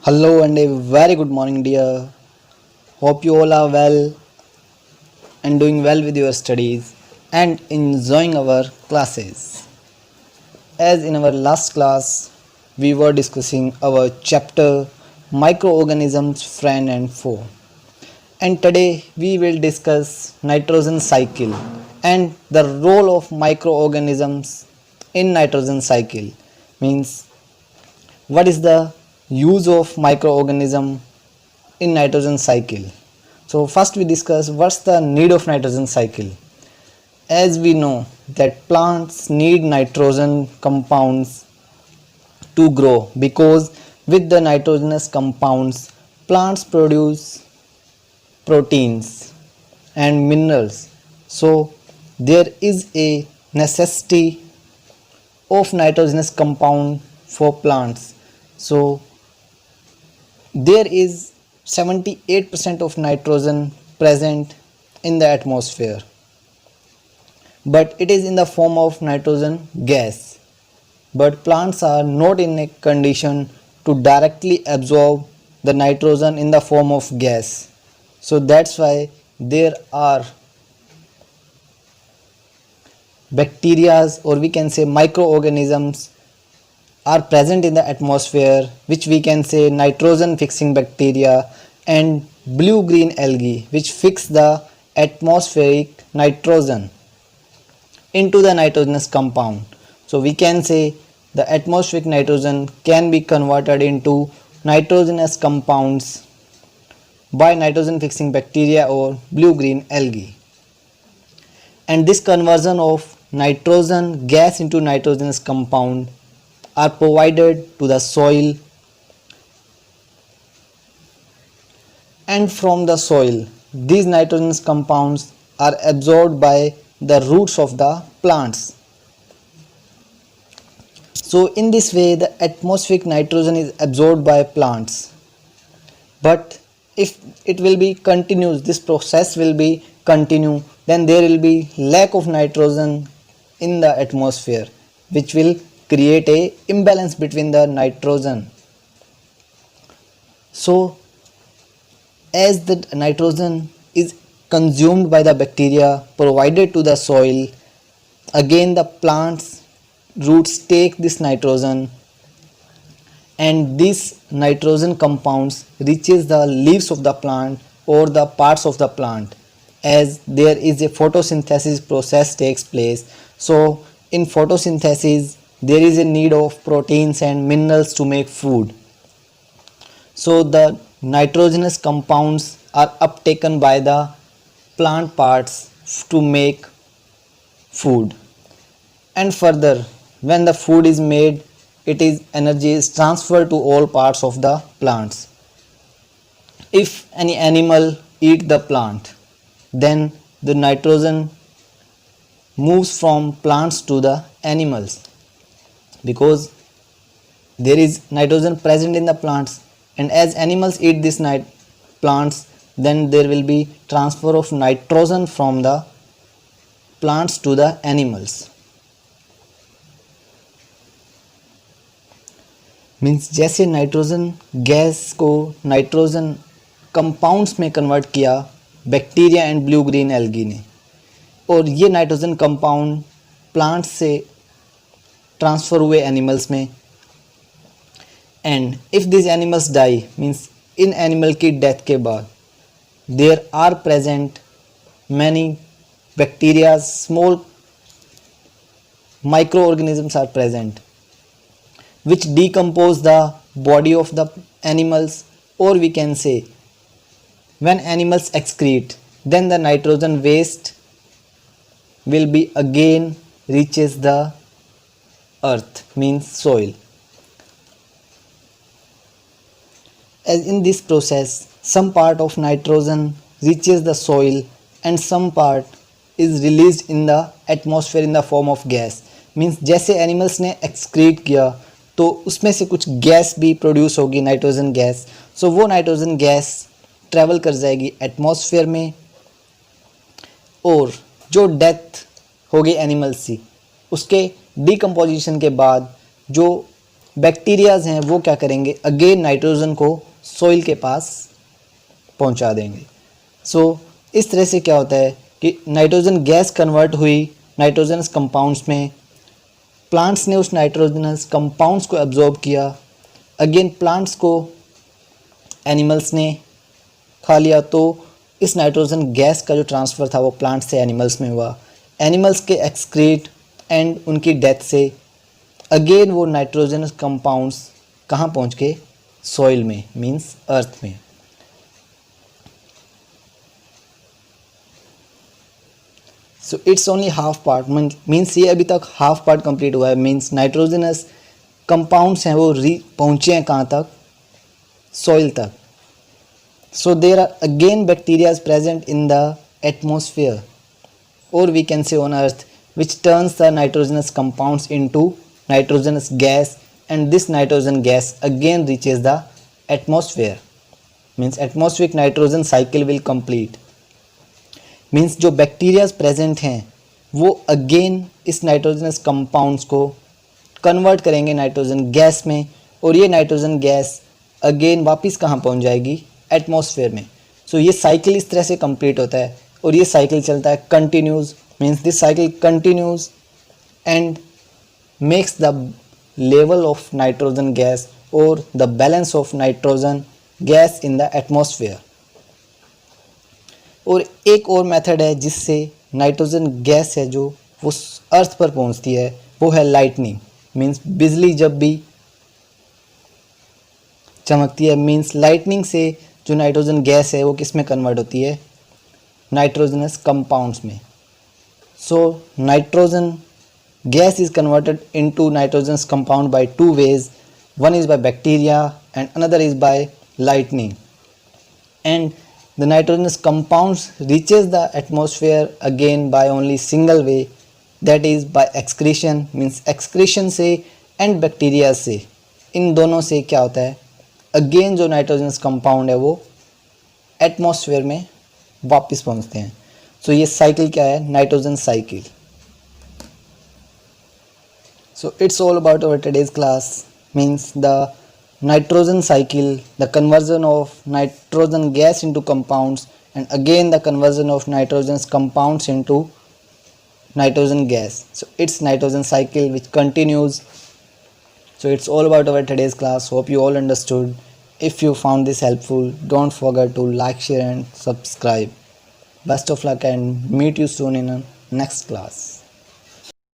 Hello and a very good morning, dear. Hope you all are well and doing well with your studies and enjoying our classes. As in our last class, we were discussing our chapter Microorganisms, Friend and Foe. And today we will discuss nitrogen cycle and the role of microorganisms in nitrogen cycle. Means what is the use of microorganism in nitrogen cycle. So first we discuss what's the need of nitrogen cycle. As we know that plants need nitrogen compounds to grow, because with the nitrogenous compounds plants produce proteins and minerals. So there is a necessity of nitrogenous compound for plants. So there is 78% of nitrogen present in the atmosphere, but it is in the form of nitrogen gas. But plants are not in a condition to directly absorb the nitrogen in the form of gas. So that's why there are bacteria, or we can say microorganisms, are present in the atmosphere, which we can say nitrogen fixing bacteria and blue green algae, which fix the atmospheric nitrogen into the nitrogenous compound. So we can say the atmospheric nitrogen can be converted into nitrogenous compounds by nitrogen fixing bacteria or blue green algae. And this conversion of nitrogen gas into nitrogenous compound are provided to the soil, and from the soil these nitrogenous compounds are absorbed by the roots of the plants. So in this way the atmospheric nitrogen is absorbed by plants. But if it will be continuous, this process will be continue, then there will be lack of nitrogen in the atmosphere, which will create a imbalance between the nitrogen. So as the nitrogen is consumed by the bacteria provided to the soil, again the plants roots take this nitrogen, and these nitrogen compounds reaches the leaves of the plant or the parts of the plant, as there is a photosynthesis process takes place. So in photosynthesis there is a need of proteins and minerals to make food. So the nitrogenous compounds are uptaken by the plant parts to make food, and further when the food is made, energy is transferred to all parts of the plants. If any animal eat the plant, then the nitrogen moves from plants to the animals, because there is nitrogen present in the plants, and as animals eat these plants, then there will be transfer of nitrogen from the plants to the animals. Means जैसे nitrogen gas को nitrogen compounds में convert किया bacteria and blue green algae ने, और ये nitrogen compound plants से transfer हुए animals में, and if this animals die, means इन एनिमल की डेथ के बाद there are present many bacteria, small micro organisms are present which decompose the body of the animals, or we can say when animals excrete, then the nitrogen waste will be again reaches the earth, means soil. As in this process some part of nitrogen reaches the soil and some part is released in the atmosphere in the form of gas. means जैसे animals ने excrete किया तो उसमें से कुछ gas भी produce होगी, nitrogen gas. सो वो नाइट्रोजन गैस ट्रैवल कर जाएगी एटमॉस्फेयर में, और जो डेथ होगी एनिमल्स की, उसके डिकम्पोजिशन के बाद जो बैक्टीरियाज हैं वो क्या करेंगे, अगेन नाइट्रोजन को सॉइल के पास पहुंचा देंगे। सो इस तरह से क्या होता है कि नाइट्रोजन गैस कन्वर्ट हुई नाइट्रोजनस कंपाउंड्स में, प्लांट्स ने उस नाइट्रोजनस कंपाउंड्स को एब्जॉर्ब किया, अगेन प्लांट्स को एनिमल्स ने खा लिया, तो इस नाइट्रोजन गैस का जो ट्रांसफ़र था वो प्लांट से एनिमल्स में हुआ, एनिमल्स के एक्सक्रीट एंड उनकी डेथ से अगेन वो नाइट्रोजनस कंपाउंड्स कहाँ पहुँच गए, सॉइल में, मींस अर्थ में। So it's only half part, means ये अभी तक हाफ पार्ट कंप्लीट हुआ है, मीन्स नाइट्रोजनस कंपाउंड्स हैं वो पहुँचे हैं कहाँ तक, सॉइल तक। So there are again bacterias present in the atmosphere or we can say on earth, which turns the nitrogenous compounds into nitrogenous gas, and this nitrogen gas again reaches the atmosphere, means atmospheric nitrogen cycle will complete, means जो bacterias present हैं वो again इस nitrogenous compounds को convert करेंगे nitrogen gas में, और ये nitrogen gas again वापस कहाँ पहुँच जाएगी, एटमॉस्फेयर में। सो ये साइकिल इस तरह से कंप्लीट होता है, और ये साइकिल चलता है continues, means this cycle continues and makes the level of nitrogen gas और the balance of nitrogen gas in the atmosphere. और एक और मेथड है जिससे नाइट्रोजन गैस है जो वो अर्थ पर पहुंचती है, वो है लाइटनिंग, मीन्स बिजली जब भी चमकती है, मीन्स लाइटनिंग से जो नाइट्रोजन गैस है वो किस में कन्वर्ट होती है, नाइट्रोजनस कंपाउंड्स में। So nitrogen gas is converted into nitrogenous compound by two ways, one is by bacteria and another is by lightning, and the nitrogenous compounds reaches the atmosphere again by only single way, that is by excretion, means excretion से and bacteria से, इन दोनों से क्या होता है, again जो nitrogenous compound है वो एटमॉस्फेयर में वापस पहुंचते हैं। सो ये साइकिल क्या है, nitrogen cycle. So it's all about our today's class, means the nitrogen cycle, the conversion of nitrogen gas into compounds, and again the conversion of nitrogen's compounds into nitrogen gas. So it's nitrogen cycle which continues. So it's all about our today's class. Hope you all understood. If you found this helpful, don't forget to like, share and subscribe. Best of luck and meet you soon in a next class.